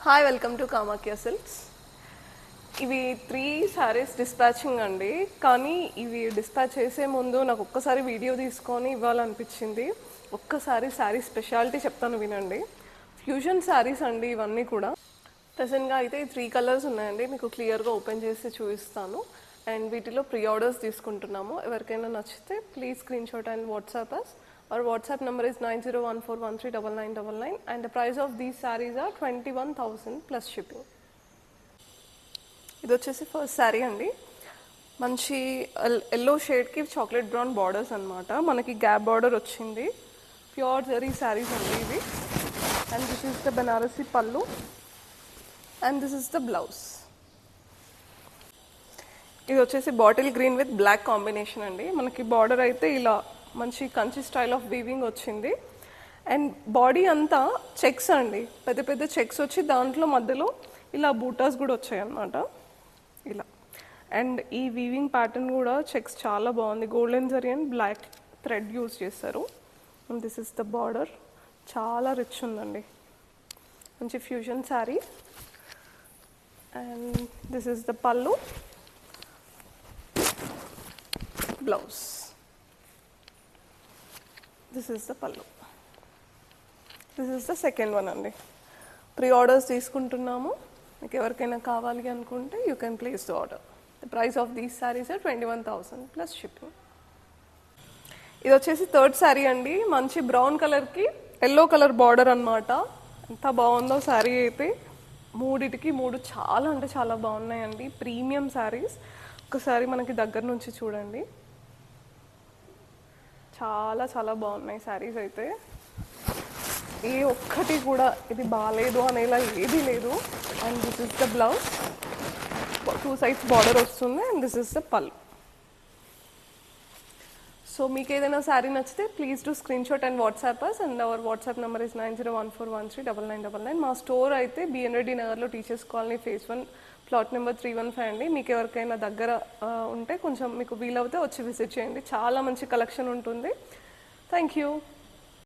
Hi, welcome to Kamakhya silks. ఇవి 3 saris dispatching అండి. కానీ ఇవి డిస్పాచ్ చేసే ముందు నాకు ఒక్కసారి వీడియో తీసుకొని ఇవ్వాలనిపించింది. ఒక్కసారి శారీ స్పెషాలిటీ చెప్తాను వినండి. ఫ్యూజన్ శారీస్ అండి ఇవన్నీ కూడా. ప్రెసెంట్గా అయితే 3 కలర్స్ ఉన్నాయండి. మీకు క్లియర్గా ఓపెన్ చేసి చూపిస్తాను. అండ్ వీటిలో ప్రీ ఆర్డర్స్ తీసుకుంటున్నాము. ఎవరికైనా నచ్చితే please screenshot and WhatsApp us. Our WhatsApp number is 9014139999 and the price of these sarees are 21,000 plus shipping. ఇది వచ్చేసి ఫస్ట్ శారీ అండి. మంచి ఎల్లో షేడ్కి చాక్లెట్ బ్రౌన్ బార్డర్స్ అనమాట. మనకి గ్యాప్ బార్డర్ వచ్చింది. ప్యూర్ జరీ శారీస్ అండి ఇవి. And this is the Banarasi pallu and this is the blouse. ఇది వచ్చేసి bottle green with black combination అండి. మనకి బార్డర్ అయితే ఇలా మంచి కంచి స్టైల్ ఆఫ్ వీవింగ్ వచ్చింది. అండ్ బాడీ అంతా చెక్స్ అండి, పెద్ద పెద్ద చెక్స్ వచ్చి దాంట్లో మధ్యలో ఇలా బూటాస్ కూడా వచ్చాయి అన్నమాట ఇలా. అండ్ ఈ వీవింగ్ ప్యాటర్న్ కూడా చెక్స్ చాలా బాగుంది. Golden zari and black thread use చేస్తారు. And this is the border. చాలా రిచ్ ఉందండి, మంచి fusion sari. And this is the pallu, blouse. This is the pallu. This is the second one అండి. ప్రీ ఆర్డర్స్ తీసుకుంటున్నాము. మీకు ఎవరికైనా కావాలి అనుకుంటే you can place the order. The price of these saris 21,000 plus shipping. ఇది వచ్చేసి థర్డ్ శారీ అండి. మంచి బ్రౌన్ కలర్కి ఎల్లో కలర్ బార్డర్ అనమాట. ఎంత బాగుందో శారీ అయితే. మూడిటికి మూడు చాలా అంటే చాలా బాగున్నాయండి. ప్రీమియం శారీస్. ఒకసారి మనకి దగ్గర నుంచి చూడండి. చాలా చాలా బాగున్నాయి శారీస్ అయితే. ఏ ఒక్కటి కూడా ఇది బాగాలేదు అనేలా ఏది లేదు. And this is the blouse. 2 sides border వస్తుంది. And this is the pallu. So మీకు ఏదైనా శారీ నచ్చితే please do screenshot and WhatsApp us. And our WhatsApp number is 9014139999. మా స్టోర్ అయితే బిఎన్ రెడ్డి నగర్లో teachers colony phase 1 plot number 315 అండి. మీకు ఎవరికైనా దగ్గర ఉంటే కొంచెం మీకు వీలవుతే వచ్చి విజిట్ చేయండి. చాలా మంచి కలెక్షన్ ఉంటుంది. Thank you.